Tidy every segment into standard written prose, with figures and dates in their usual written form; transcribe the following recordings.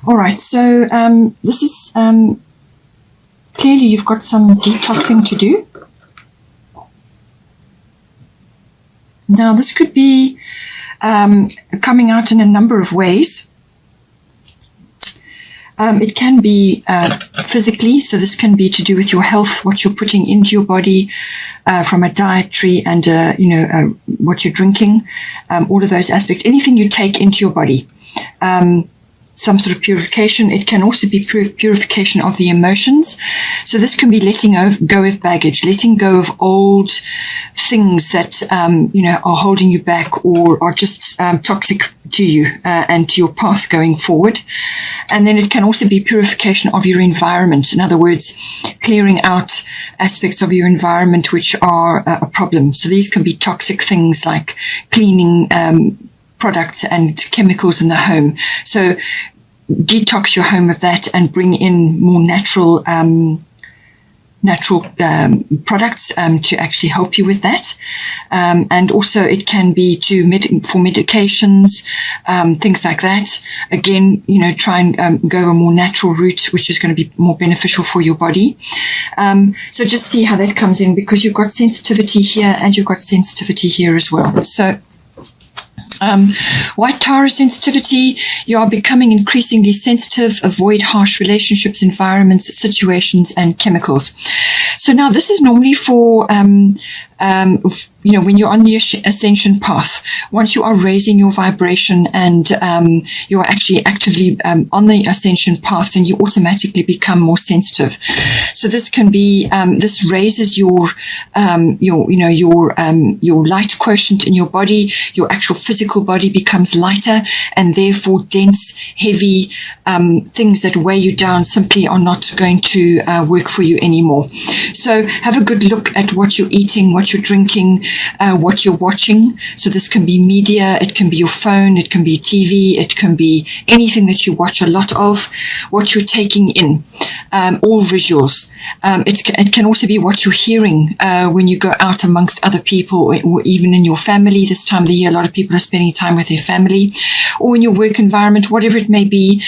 All right, so this is clearly you've got some detoxing to do. Now, this could be coming out in a number of ways. It can be physically, so this can be to do with your health, what you're putting into your body from a dietary and, what you're drinking, all of those aspects, anything you take into your body. Some sort of purification. It can also be purification of the emotions. So this can be letting go of baggage, letting go of old things that, are holding you back or are just toxic to you and to your path going forward. And then it can also be purification of your environment. In other words, clearing out aspects of your environment which are a problem. So these can be toxic things like cleaning products and chemicals in the home. So detox your home of that and bring in more natural products to actually help you with that. And also it can be for medications, things like that. Again, try and go a more natural route, which is going to be more beneficial for your body. So just see how that comes in, because you've got sensitivity here and you've got sensitivity here as well. So White Tara sensitivity, you are becoming increasingly sensitive, avoid harsh relationships, environments, situations, and chemicals. So now this is normally for when you're on the ascension path, once you are raising your vibration and you are actually actively on the ascension path, then you automatically become more sensitive. So this can be this raises your light quotient in your body. Your actual physical body becomes lighter, and therefore dense, heavy things that weigh you down simply are not going to work for you anymore. So have a good look at what you're eating, what you're drinking, what you're watching. So this can be media, it can be your phone, it can be TV, it can be anything that you watch a lot of, what you're taking in, all visuals. It can also be what you're hearing when you go out amongst other people, or even in your family. This time of the year, a lot of people are spending time with their family, or in your work environment, whatever it may be.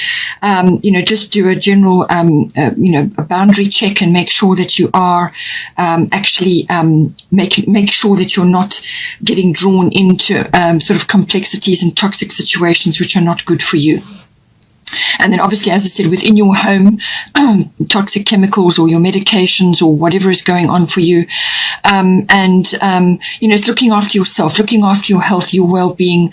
Just do a general, a boundary check and make sure that you are actually make sure that you're not getting drawn into sort of complexities and toxic situations which are not good for you. And then obviously, as I said, within your home, toxic chemicals or your medications or whatever is going on for you. It's looking after yourself, looking after your health, your well-being.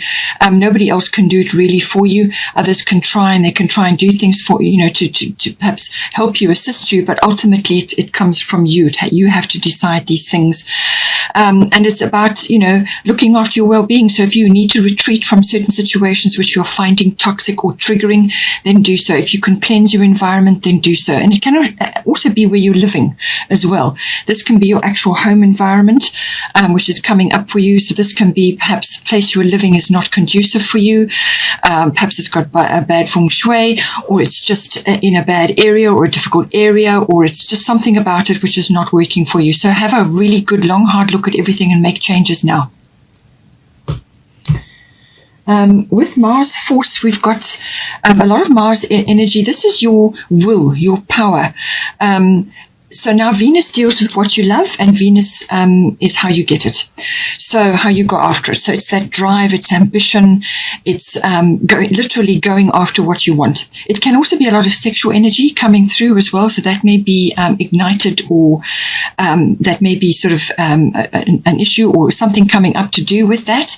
Nobody else can do it really for you. Others can try, and they can try and do things for you, to perhaps help you, assist you. But ultimately, it comes from you. You have to decide these things. And it's about, looking after your well-being. So if you need to retreat from certain situations which you're finding toxic or triggering, then do so. If you can cleanse your environment, then do so. And it can also be where you're living as well. This can be your actual home environment, which is coming up for you. So this can be perhaps the place you're living is not conducive for you. Perhaps it's got a bad feng shui, or it's just in a bad area or a difficult area, or it's just something about it which is not working for you. So have a really good, long, hard look at everything and make changes now. With Mars force, we've got a lot of Mars energy. This is your will, your power. So now Venus deals with what you love, and Venus is how you get it. So how you go after it. So it's that drive, it's ambition, it's literally going after what you want. It can also be a lot of sexual energy coming through as well. So that may be ignited, or that may be sort of an issue or something coming up to do with that.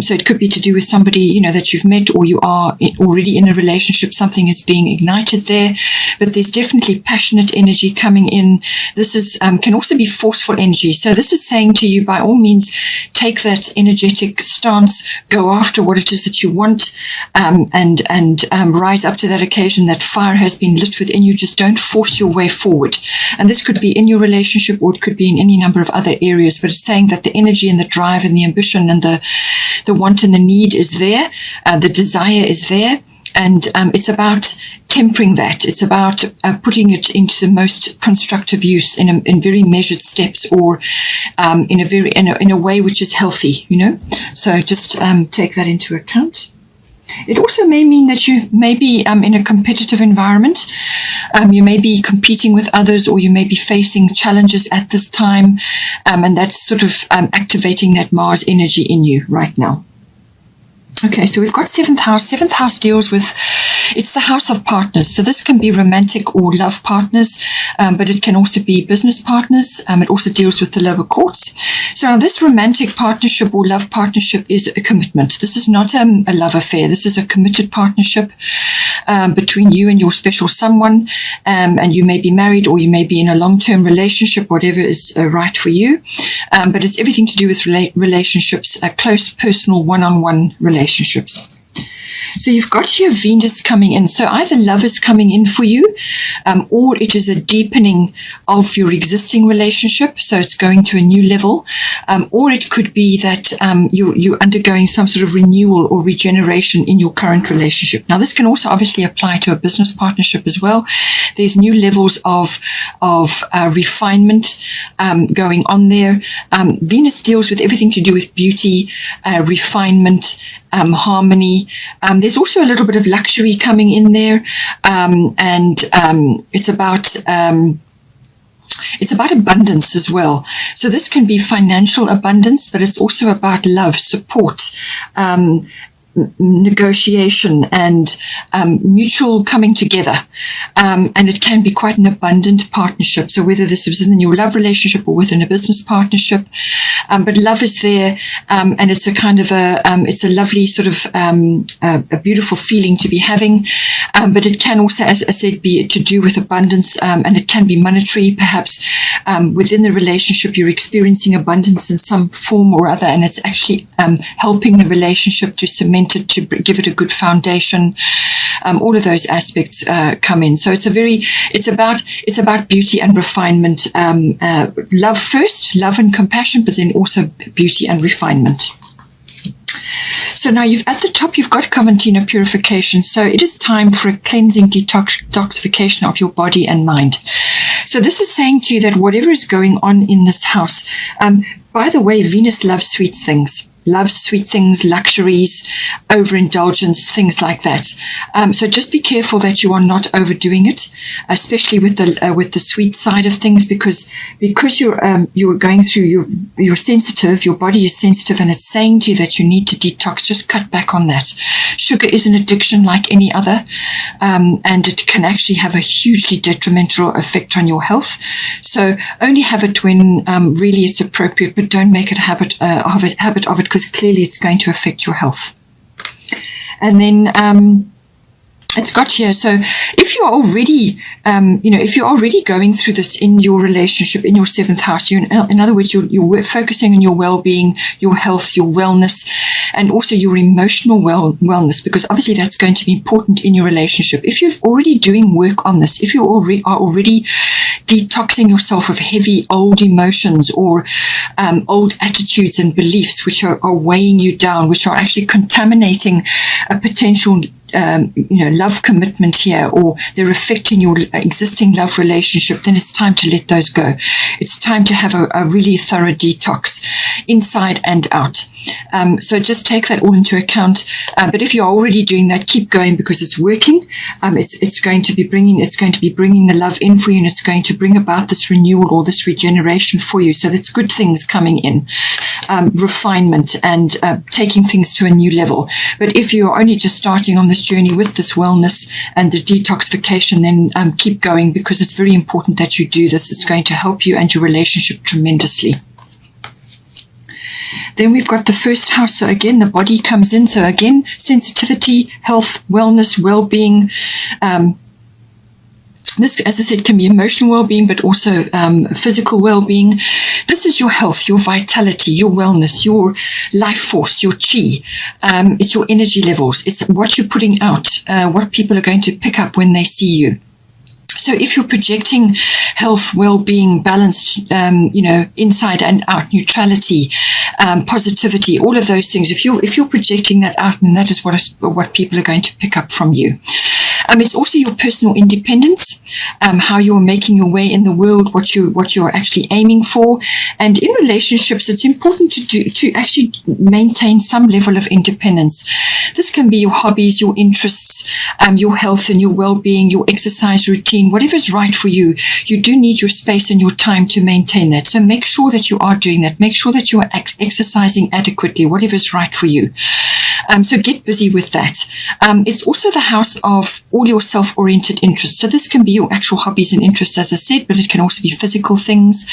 So it could be to do with somebody, that you've met, or you are already in a relationship. Something is being ignited there. But there's definitely passionate energy coming in. This is can also be forceful energy. So this is saying to you, by all means, take that energetic stance, go after what it is that you want, and rise up to that occasion. That fire has been lit within you. Just don't force your way forward. And this could be in your relationship, or it could be in any number of other areas. But it's saying that the energy and the drive and the ambition and the want and the need is there. The desire is there. And it's about tempering that. It's about putting it into the most constructive use in very measured steps, or in a way which is healthy. So just take that into account. It also may mean that you may be in a competitive environment. You may be competing with others, or you may be facing challenges at this time, and that's sort of activating that Mars energy in you right now. Okay, so we've got 7th house. 7th house deals with, it's the house of partners. So this can be romantic or love partners, but it can also be business partners. It also deals with the lower courts. So now this romantic partnership or love partnership is a commitment. This is not a love affair. This is a committed partnership between you and your special someone. And you may be married, or you may be in a long-term relationship, whatever is right for you. But it's everything to do with relationships, close, personal, one-on-one relationships. So you've got your Venus coming in. So either love is coming in for you, or it is a deepening of your existing relationship. So it's going to a new level. Or it could be that you're undergoing some sort of renewal or regeneration in your current relationship. Now, this can also obviously apply to a business partnership as well. There's new levels of refinement going on there. Venus deals with everything to do with beauty, refinement, harmony. There's also a little bit of luxury coming in there, and it's about abundance as well. So this can be financial abundance, but it's also about love, support, negotiation, and mutual coming together. And it can be quite an abundant partnership. So whether this is in your love relationship or within a business partnership, but love is there, and it's a kind of it's a lovely sort of a beautiful feeling to be having. But it can also, as I said, be to do with abundance, and it can be monetary. Perhaps within the relationship, you're experiencing abundance in some form or other, and it's actually helping the relationship to cement it, to give it a good foundation. All of those aspects come in. So it's about beauty and refinement. Love first, love and compassion, but then also beauty and refinement. So now at the top, you've got Coventina purification. So it is time for a cleansing detoxification of your body and mind. So this is saying to you that whatever is going on in this house, by the way, Venus loves sweet things. Loves sweet things, luxuries, overindulgence, things like that. So just be careful that you are not overdoing it, especially with the sweet side of things, because you're going through, you're sensitive, your body is sensitive, and it's saying to you that you need to detox. Just cut back on that. Sugar is an addiction like any other, and it can actually have a hugely detrimental effect on your health. So only have it when really it's appropriate, but don't make it a habit of it, because clearly it's going to affect your health. And then it's got here. So if you're already, if you're already going through this in your relationship, in your 7th house, in other words, you're focusing on your well-being, your health, your wellness, and also your emotional wellness, because obviously that's going to be important in your relationship. If you're already doing work on this, if you are already detoxing yourself of heavy old emotions or old attitudes and beliefs which are weighing you down, which are actually contaminating a potential love commitment here, or they're affecting your existing love relationship, then it's time to let those go. It's time to have a really thorough detox inside and out. So just take that all into account. But if you're already doing that, keep going, because it's working. It's going to be bringing the love in for you, and it's going to bring about this renewal or this regeneration for you. So that's good things coming in, refinement and taking things to a new level. But if you're only just starting on this journey with this wellness and the detoxification, then keep going, because it's very important that you do this. It's going to help you and your relationship tremendously. Then we've got the 1st house. So again, the body comes in. So again, sensitivity, health, wellness, well-being. This, as I said, can be emotional well-being, but also physical well-being. This is your health, your vitality, your wellness, your life force, your chi. It's your energy levels. It's what you're putting out, what people are going to pick up when they see you. So if you're projecting health, well-being, balanced, inside and out, neutrality, positivity, all of those things, if you're projecting that out, then that is what people are going to pick up from you. It's also your personal independence, how you're making your way in the world, what you're actually aiming for. And in relationships, it's important to actually maintain some level of independence. This can be your hobbies, your interests, your health and your well-being, your exercise routine, whatever is right for you. You do need your space and your time to maintain that. So make sure that you are doing that. Make sure that you are exercising adequately, whatever is right for you. So get busy with that. It's also the house of all your self-oriented interests. So this can be your actual hobbies and interests, as I said, but it can also be physical things,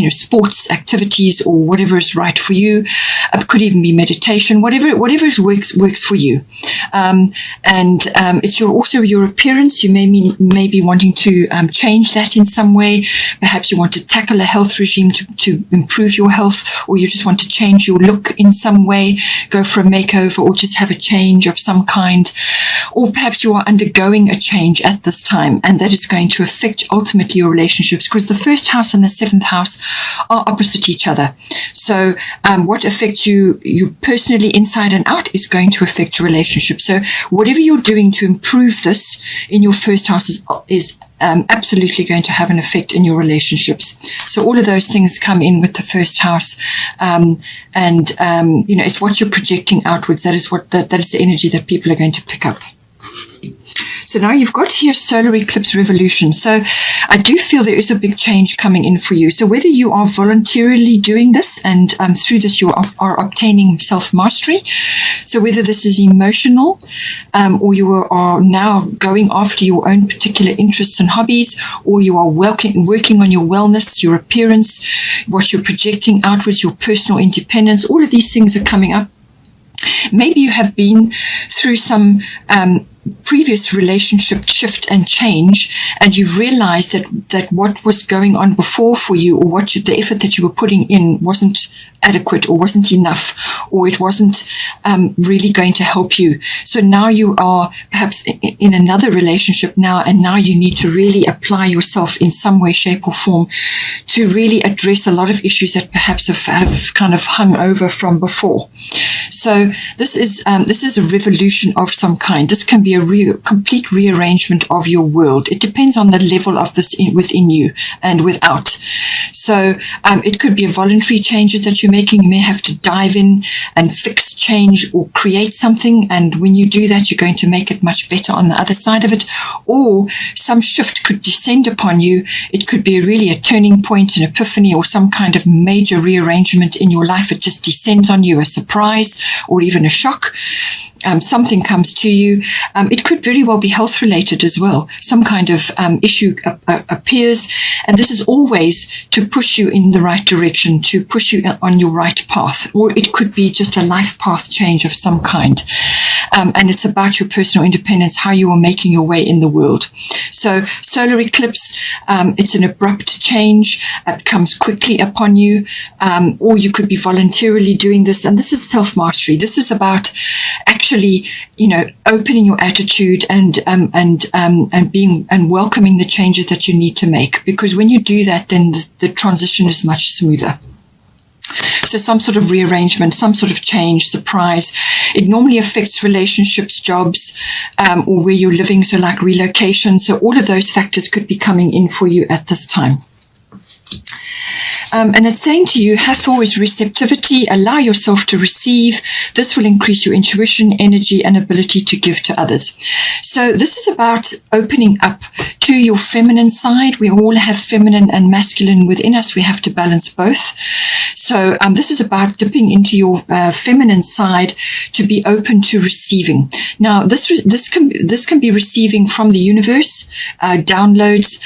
sports activities, or whatever is right for you. It could even be meditation, whatever works for you. It's also your appearance. You may be wanting to change that in some way. Perhaps you want to tackle a health regime to improve your health, or you just want to change your look in some way, go for a makeover, or just have a change of some kind. Or perhaps you are undergoing a change at this time, and that is going to affect ultimately your relationships, because the first house and the seventh house are opposite each other. So what affects you personally inside and out is going to affect your relationship. So whatever you're doing to improve this in your first house is absolutely going to have an effect in your relationships. So all of those things come in with the first house, it's what you're projecting outwards. That is the energy that people are going to pick up. So now you've got here solar eclipse revolution. So I do feel there is a big change coming in for you. So whether you are voluntarily doing this and through this you are obtaining self-mastery, so whether this is emotional or you are now going after your own particular interests and hobbies, or you are working on your wellness, your appearance, what you're projecting outwards, your personal independence, all of these things are coming up. Maybe you have been through some previous relationship shift and change, and you've realized that what was going on before for you, or the effort that you were putting in wasn't adequate or wasn't enough, or it wasn't really going to help you. So now you are perhaps in another relationship now, and now you need to really apply yourself in some way, shape or form to really address a lot of issues that perhaps have kind of hung over from before. So this is a revolution of some kind. This can be a complete rearrangement of your world. It depends on the level of this within you and without. So it could be a voluntary changes that you're making. You may have to dive in and fix, change, or create something. And when you do that, you're going to make it much better on the other side of it. Or some shift could descend upon you. It could be really a turning point, an epiphany, or some kind of major rearrangement in your life. It just descends on you, a surprise or even a shock. Something comes to you. It could very well be health related as well. Some kind of issue appears, and this is always to push you in the right direction, to push you on your right path. Or it could be just a life path change of some kind. And it's about your personal independence, how you are making your way in the world. So solar eclipse, it's an abrupt change. It comes quickly upon you, or you could be voluntarily doing this. And this is self-mastery. This is about actually, opening your attitude and being and welcoming the changes that you need to make. Because when you do that, then the transition is much smoother. So some sort of rearrangement, some sort of change, surprise. It normally affects relationships, jobs, or where you're living, so like relocation. So all of those factors could be coming in for you at this time. And it's saying to you, Hathor is receptivity. Allow yourself to receive. This will increase your intuition, energy, and ability to give to others. So this is about opening up to your feminine side. We all have feminine and masculine within us. We have to balance both. So this is about dipping into your feminine side to be open to receiving. Now, this can be receiving from the universe, downloads,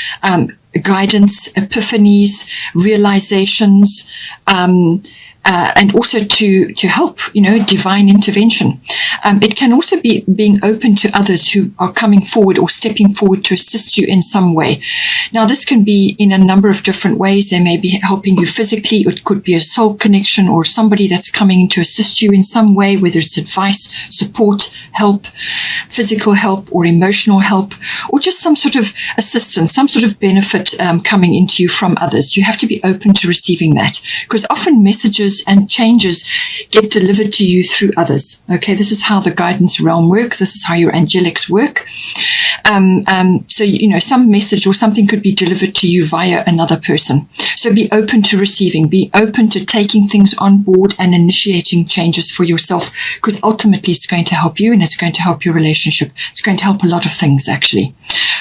guidance, epiphanies, realizations, and also to help, divine intervention. It can also be being open to others who are coming forward or stepping forward to assist you in some way. Now, this can be in a number of different ways. They may be helping you physically. It could be a soul connection or somebody that's coming in to assist you in some way, whether it's advice, support, help, physical help or emotional help, or just some sort of assistance, some sort of benefit coming into you from others. You have to be open to receiving that, because often messages and changes get delivered to you through others. Okay, this is how the guidance realm works. This is how your angelics work. So, some message or something could be delivered to you via another person. So be open to receiving, be open to taking things on board and initiating changes for yourself, because ultimately it's going to help you and it's going to help your relationship. It's going to help a lot of things actually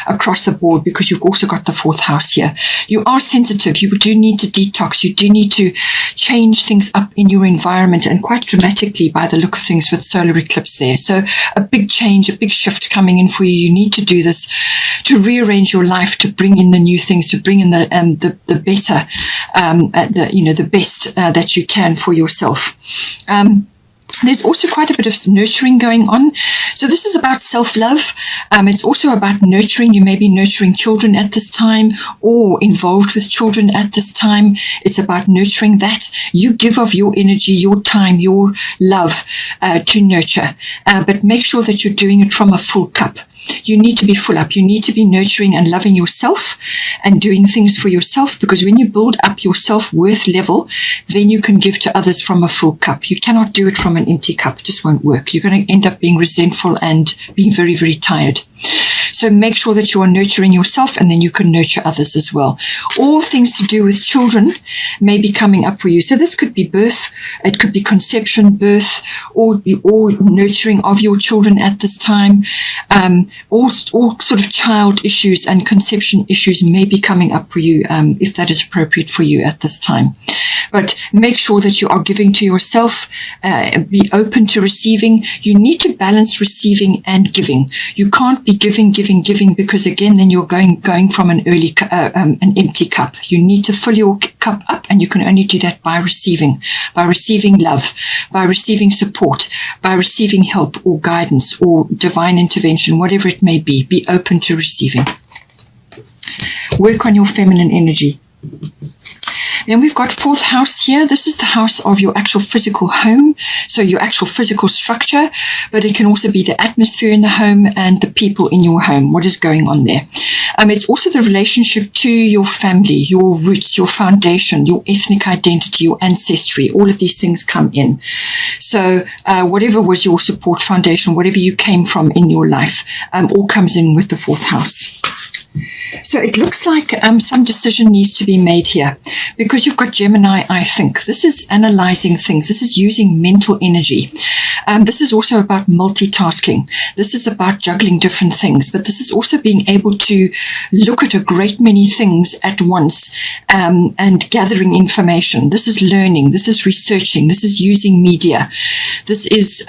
across the board, because you've also got the 4th house here. You are sensitive. You do need to detox. You do need to change things up in your environment, and quite dramatically by the look of things with solar eclipse there. So a big change, a big shift coming in for you. You need to do this to rearrange your life, to bring in the new things, to bring in the better, the best that you can for yourself. There's also quite a bit of nurturing going on. So this is about self-love. It's also about nurturing. You may be nurturing children at this time or involved with children at this time. It's about nurturing that. You give of your energy, your time, your love to nurture. But make sure that you're doing it from a full cup. You need to be full up. You need to be nurturing and loving yourself and doing things for yourself, because when you build up your self-worth level, then you can give to others from a full cup. You cannot do it from an empty cup. It just won't work. You're going to end up being resentful and being very, very tired. So make sure that you are nurturing yourself, and then you can nurture others as well. All things to do with children may be coming up for you. So this could be birth, it could be conception, birth, or nurturing of your children at this time. All sort of child issues and conception issues may be coming up for you, if that is appropriate for you at this time. But make sure that you are giving to yourself. Be open to receiving. You need to balance receiving and giving. You can't be giving, because again, then you're going from an empty cup. You need to fill your cup up, and you can only do that by receiving love, by receiving support, by receiving help or guidance or divine intervention, whatever it may be. Be open to receiving. Work on your feminine energy. Then we've got 4th house here. This is the house of your actual physical home, so your actual physical structure, but it can also be the atmosphere in the home and the people in your home, what is going on there. It's also the relationship to your family, your roots, your foundation, your ethnic identity, your ancestry. All of these things come in. So whatever was your support foundation, whatever you came from in your life, all comes in with the 4th house. So it looks like some decision needs to be made here, because you've got Gemini, I think. This is analyzing things. This is using mental energy. This is also about multitasking. This is about juggling different things, but this is also being able to look at a great many things at once, and gathering information. This is learning. This is researching. This is using media. This is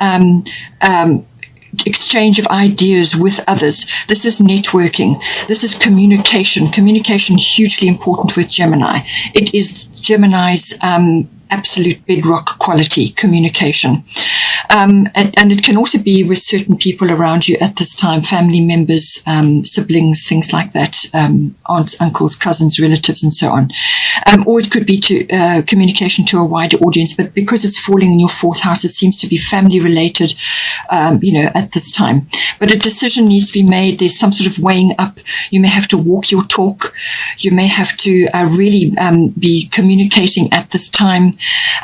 exchange of ideas with others. This is networking. This is communication. Communication hugely important with Gemini. It is Gemini's absolute bedrock quality, communication. And it can also be with certain people around you at this time, family members, siblings, things like that, aunts, uncles, cousins, relatives, and so on. Or it could be to communication to a wider audience, but because it's falling in your 4th house, it seems to be family related, at this time. But a decision needs to be made. There's some sort of weighing up. You may have to walk your talk. You may have to really be communicating at this time.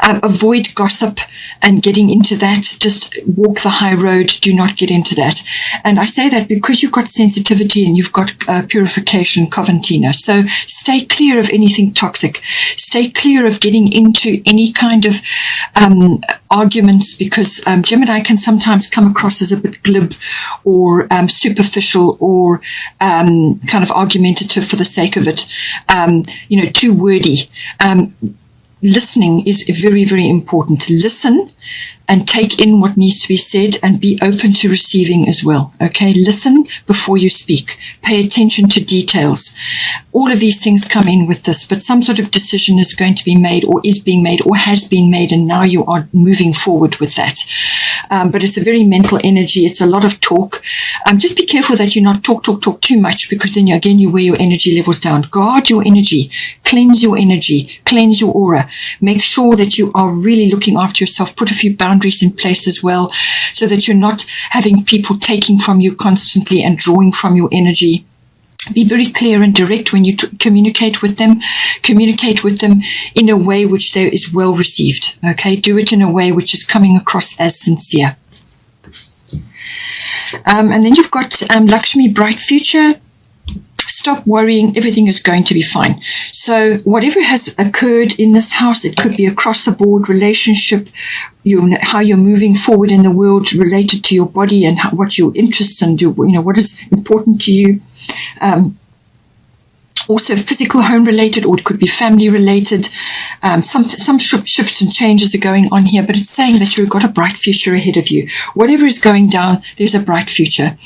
Avoid gossip and getting into that. Just walk the high road. Do not get into that. And I say that because you've got sensitivity and you've got purification, Coventina. So stay clear of anything toxic. Stay clear of getting into any kind of arguments, because Gemini can sometimes come across as a bit glib or superficial or kind of argumentative for the sake of it, too wordy. Listening is very, very important. To listen and take in what needs to be said and be open to receiving as well. Okay, listen before you speak. Pay attention to details. All of these things come in with this, but some sort of decision is going to be made or is being made or has been made, and now you are moving forward with that. But it's a very mental energy. It's a lot of talk. Just be careful that you not talk too much, because then again you wear your energy levels down. Guard your energy. Cleanse your energy. Cleanse your aura. Make sure that you are really looking after yourself. Put a few boundaries in place as well, so that you're not having people taking from you constantly and drawing from your energy. Be very clear and direct when you communicate with them. Communicate with them in a way which is well received. Okay, do it in a way which is coming across as sincere. And then you've got Lakshmi, bright future. Stop worrying, everything is going to be fine. So whatever has occurred in this house, it could be across the board relationship, how you're moving forward in the world related to your body and what your interests and what is important to you. Also physical home related, or it could be family related. Some shifts and changes are going on here, but it's saying that you've got a bright future ahead of you. Whatever is going down, there's a bright future.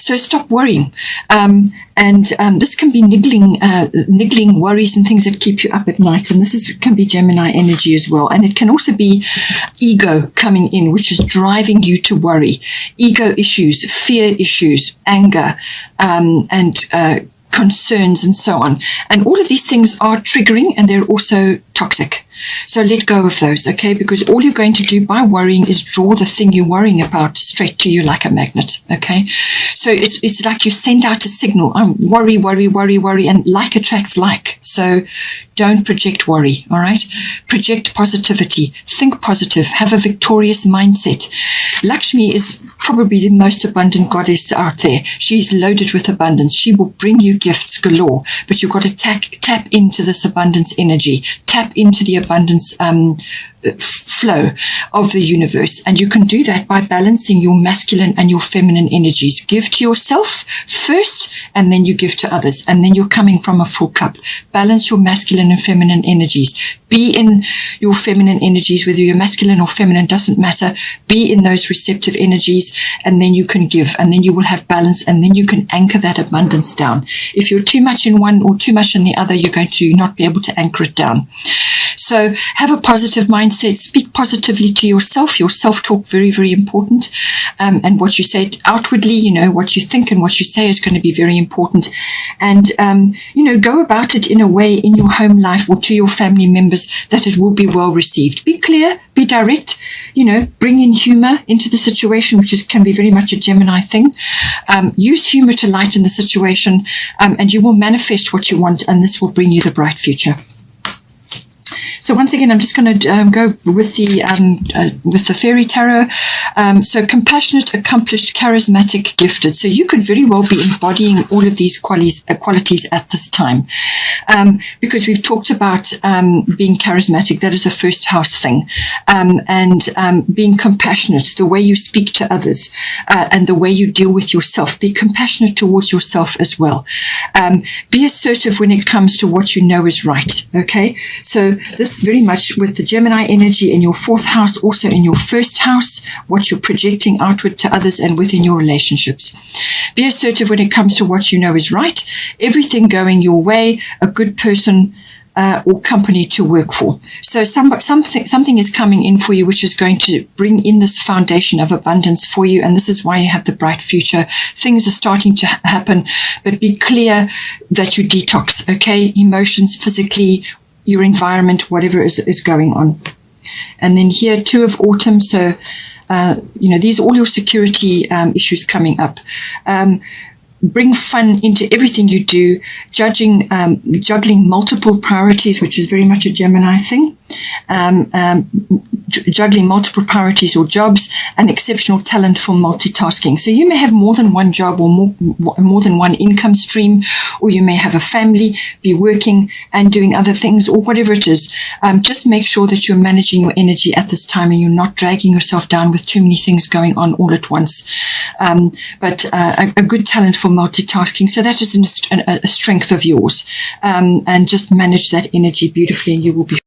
So stop worrying. This can be niggling worries and things that keep you up at night. And this can be Gemini energy as well. And it can also be ego coming in, which is driving you to worry. Ego issues, fear issues, anger, and concerns and so on. And all of these things are triggering, and they're also toxic. So let go of those, okay? Because all you're going to do by worrying is draw the thing you're worrying about straight to you like a magnet, okay? So it's like you send out a signal. Worry, worry, worry, worry, and like attracts like. So don't project worry, all right? Project positivity. Think positive. Have a victorious mindset. Lakshmi is probably the most abundant goddess out there. She's loaded with abundance. She will bring you gifts galore, but you've got to tap into this abundance energy. Tap into the abundance flow of the universe. And you can do that by balancing your masculine and your feminine energies. Give to yourself first, and then you give to others. And then you're coming from a full cup. Balance your masculine and feminine energies. Be in your feminine energies, whether you're masculine or feminine, doesn't matter. Be in those receptive energies, and then you can give, and then you will have balance, and then you can anchor that abundance down. If you're too much in one or too much in the other, you're going to not be able to anchor it down. So have a positive mindset. Speak positively to yourself. Your self-talk, very, very important. And what you say outwardly, what you think and what you say is going to be very important. And, go about it in a way in your home life or to your family members that it will be well received. Be clear, be direct, bring in humor into the situation, which can be very much a Gemini thing. Use humor to lighten the situation, and you will manifest what you want, and this will bring you the bright future. So once again, I'm just going to go with the fairy tarot. So compassionate, accomplished, charismatic, gifted. So you could very well be embodying all of these qualities at this time, because we've talked about being charismatic. That is a first house thing, and being compassionate, the way you speak to others, and the way you deal with yourself. Be compassionate towards yourself as well. Be assertive when it comes to what you know is right. Okay, so this very much with the Gemini energy in your fourth house, also in your first house, what you're projecting outward to others and within your relationships. Be assertive when it comes to what you know is right, everything going your way, a good person or company to work for. So something is coming in for you, which is going to bring in this foundation of abundance for you. And this is why you have the bright future. Things are starting to happen, but be clear that you detox, okay? Emotions, physically, your environment, whatever is going on. And then here, Two of Autumn. So, these are all your security issues coming up. Bring fun into everything you do, juggling multiple priorities, which is very much a Gemini thing. Juggling multiple priorities or jobs, and exceptional talent for multitasking. So you may have more than one job or more than one income stream, or you may have a family, be working and doing other things, or whatever it is. Just make sure that you're managing your energy at this time and you're not dragging yourself down with too many things going on all at once. But a good talent for multitasking. So that is a strength of yours. And just manage that energy beautifully and you will be